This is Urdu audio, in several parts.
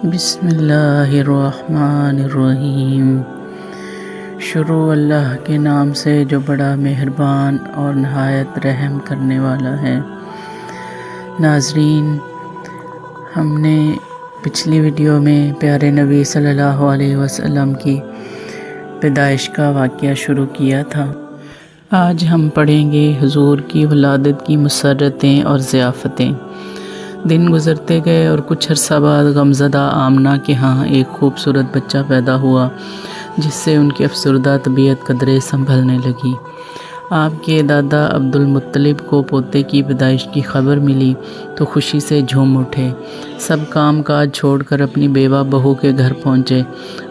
بسم اللہ الرحمن الرحیم۔ شروع اللہ کے نام سے جو بڑا مہربان اور نہایت رحم کرنے والا ہے۔ ناظرین، ہم نے پچھلی ویڈیو میں پیارے نبی صلی اللہ علیہ وسلم کی پیدائش کا واقعہ شروع کیا تھا۔ آج ہم پڑھیں گے حضور کی ولادت کی مسرتیں اور ضیافتیں۔ دن گزرتے گئے اور کچھ عرصہ بعد غمزدہ آمنہ کے ہاں ایک خوبصورت بچہ پیدا ہوا، جس سے ان کی افسردہ طبیعت قدرے سنبھلنے لگی۔ آپ کے دادا عبد المطلب کو پوتے کی پیدائش کی خبر ملی تو خوشی سے جھوم اٹھے۔ سب کام کاج چھوڑ کر اپنی بیوہ بہو کے گھر پہنچے،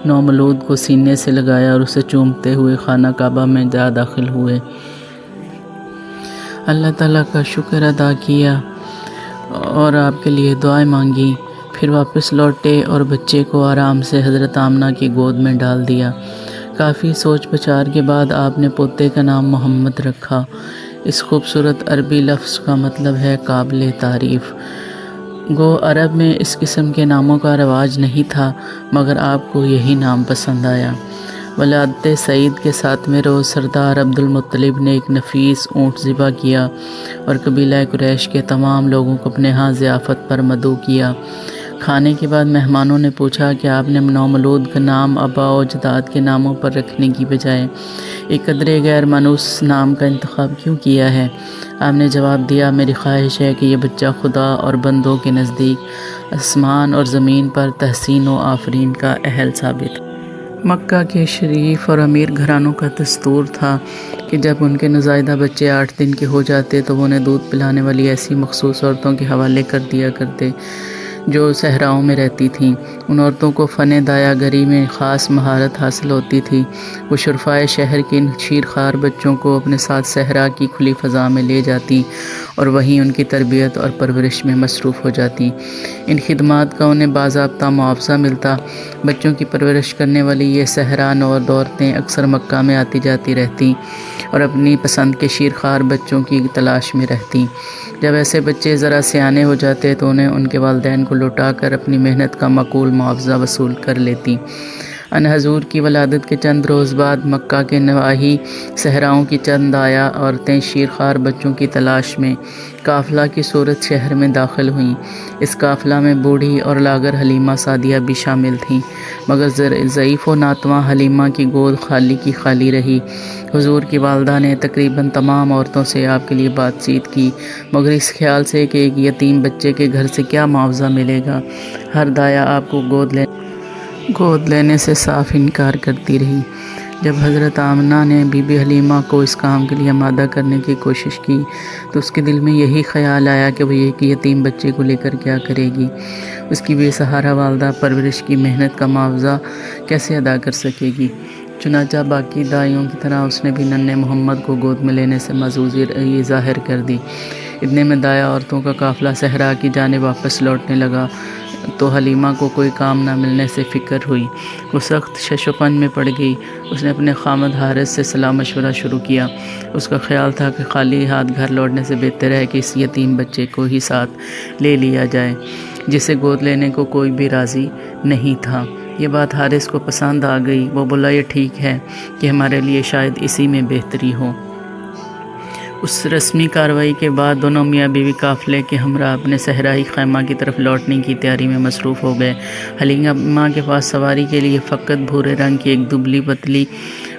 نومولود کو سینے سے لگایا اور اسے چومتے ہوئے خانہ کعبہ میں جا داخل ہوئے۔ اللہ تعالیٰ کا شکر ادا کیا اور آپ کے لیے دعائیں مانگی، پھر واپس لوٹے اور بچے کو آرام سے حضرت آمنہ کی گود میں ڈال دیا۔ کافی سوچ بچار کے بعد آپ نے پوتے کا نام محمد رکھا۔ اس خوبصورت عربی لفظ کا مطلب ہے قابل تعریف۔ گو عرب میں اس قسم کے ناموں کا رواج نہیں تھا، مگر آپ کو یہی نام پسند آیا۔ ولادت سعید کے 7ویں روز سردار عبد المطلب نے ایک نفیس اونٹ ذبح کیا اور قبیلہ قریش کے تمام لوگوں کو اپنے ہاں ضیافت پر مدعو کیا۔ کھانے کے بعد مہمانوں نے پوچھا کہ آپ نے نومولود کا نام آباء و اجداد کے ناموں پر رکھنے کی بجائے ایک قدرے غیر مانوس نام کا انتخاب کیوں کیا ہے؟ آپ نے جواب دیا، میری خواہش ہے کہ یہ بچہ خدا اور بندوں کے نزدیک آسمان اور زمین پر تحسین و آفرین کا اہل ثابت ہو۔ مکہ کے شریف اور امیر گھرانوں کا دستور تھا کہ جب ان کے نوزائیدہ بچے 8 دن کے ہو جاتے تو وہ انہیں دودھ پلانے والی ایسی مخصوص عورتوں کے حوالے کر دیا کرتے جو صحراؤں میں رہتی تھیں۔ ان عورتوں کو فن دایا گری میں خاص مہارت حاصل ہوتی تھی۔ وہ شرفائے شہر کے ان شیرخوار بچوں کو اپنے ساتھ صحرا کی کھلی فضا میں لے جاتی اور وہیں ان کی تربیت اور پرورش میں مصروف ہو جاتی۔ ان خدمات کا انہیں باضابطہ معاوضہ ملتا۔ بچوں کی پرورش کرنے والی یہ صحرا نورد عورتیں اکثر مکہ میں آتی جاتی رہتی اور اپنی پسند کے شیرخوار بچوں کی تلاش میں رہتی۔ جب ایسے بچے ذرا سیانے ہو جاتے تو انہیں ان کے والدین کو لوٹا کر اپنی محنت کا معقول معاوضہ وصول کر لیتی۔ ان حضور کی ولادت کے چند روز بعد مکہ کے نواحی صحراؤں کی چند آیا عورتیں شیرخوار بچوں کی تلاش میں قافلہ کی صورت شہر میں داخل ہوئیں۔ اس قافلہ میں بوڑھی اور لاغر حلیمہ سعدیہ بھی شامل تھیں، مگر ضعیف و ناتواں حلیمہ کی گود خالی کی خالی رہی۔ حضور کی والدہ نے تقریباً تمام عورتوں سے آپ کے لیے بات چیت کی، مگر اس خیال سے کہ ایک یتیم بچے کے گھر سے کیا معاوضہ ملے گا، ہر دایا آپ کو گود لینے سے صاف انکار کرتی رہی۔ جب حضرت آمنہ نے بی بی حلیمہ کو اس کام کے لیے آمادہ کرنے کی کوشش کی تو اس کے دل میں یہی خیال آیا کہ وہ ایک یتیم بچے کو لے کر کیا کرے گی۔ اس کی بے سہارا والدہ پرورش کی محنت کا معاوضہ کیسے ادا کر سکے گی؟ چنانچہ باقی دائیوں کی طرح اس نے بھی ننھے محمد کو گود میں لینے سے معذوری ظاہر کر دی۔ اتنے میں دایا عورتوں کا قافلہ صحرا کی جانب واپس لوٹنے لگا تو حلیمہ کو کوئی کام نہ ملنے سے فکر ہوئی۔ وہ سخت شش و پن میں پڑ گئی۔ اس نے اپنے خامد حارث سے صلاح مشورہ شروع کیا۔ اس کا خیال تھا کہ خالی ہاتھ گھر لوٹنے سے بہتر ہے کہ اس یتیم بچے کو ہی ساتھ لے لیا جائے، جسے گود لینے کو کوئی بھی راضی نہیں تھا۔ یہ بات حارث کو پسند آ گئی۔ وہ بولا، یہ ٹھیک ہے کہ ہمارے لیے شاید اسی میں بہتری ہو۔ اس رسمی کارروائی کے بعد دونوں میاں بیوی قافلے کے ہمراہ اپنے صحرائی خیمہ کی طرف لوٹنے کی تیاری میں مصروف ہو گئے۔ حلیمہ کے پاس سواری کے لیے فقط بھورے رنگ کی ایک دبلی پتلی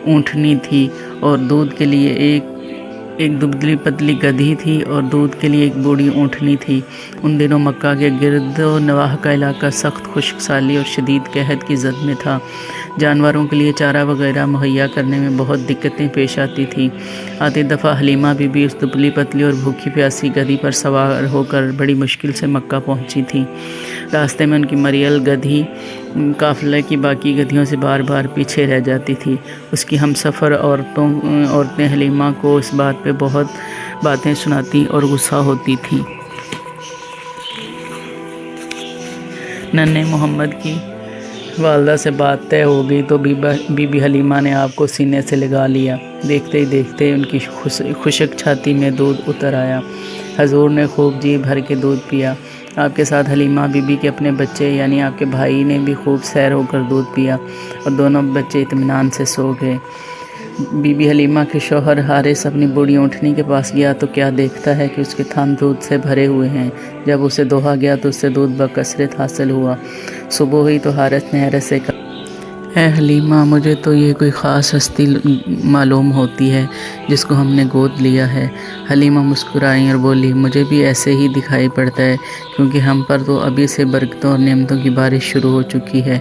اونٹنی تھی اور دودھ کے لیے ایک دبلی پتلی گدھی تھی اور دودھ کے لیے ایک بوڑھی اونٹنی تھی۔ ان دنوں مکہ کے گرد و نواح کا علاقہ سخت خشک سالی اور شدید قحط کی زد میں تھا۔ جانوروں کے لیے چارہ وغیرہ مہیا کرنے میں بہت دقتیں پیش آتی تھیں۔ آتی دفعہ حلیمہ بی بی اس دبلی پتلی اور بھوکی پیاسی گدھی پر سوار ہو کر بڑی مشکل سے مکہ پہنچی تھی۔ راستے میں ان کی مریل گدھی قافلے کی باقی گدھیوں سے بار بار پیچھے رہ جاتی تھی۔ اس کی ہمسفر عورتیں حلیمہ کو اس بات پہ بہت باتیں سناتی اور غصہ ہوتی تھیں۔ ننھے محمد کی والدہ سے بات طے ہو گئی تو بی بی حلیمہ نے آپ کو سینے سے لگا لیا۔ دیکھتے ہی دیکھتے ان کی خشک چھاتی میں دودھ اتر آیا۔ حضور نے خوب جی بھر کے دودھ پیا۔ آپ کے ساتھ حلیمہ بی بی کے اپنے بچے یعنی آپ کے بھائی نے بھی خوب سیر ہو کر دودھ پیا اور دونوں بچے اطمینان سے سو گئے۔ بی بی حلیمہ کے شوہر حارث اپنی بوڑھی اونٹنی کے پاس گیا تو کیا دیکھتا ہے کہ اس کے تھن دودھ سے بھرے ہوئے ہیں۔ جب اسے دوہا گیا تو اس سے دودھ بکثرت حاصل ہوا۔ صبح ہوئی تو حارث نے حیرت سے کہا، اے حلیمہ، مجھے تو یہ کوئی خاص ہستی معلوم ہوتی ہے جس کو ہم نے گود لیا ہے۔ حلیمہ مسکرائیں اور بولی، مجھے بھی ایسے ہی دکھائی پڑتا ہے کیونکہ ہم پر تو ابھی سے برکتوں اور نعمتوں کی بارش شروع ہو چکی ہے۔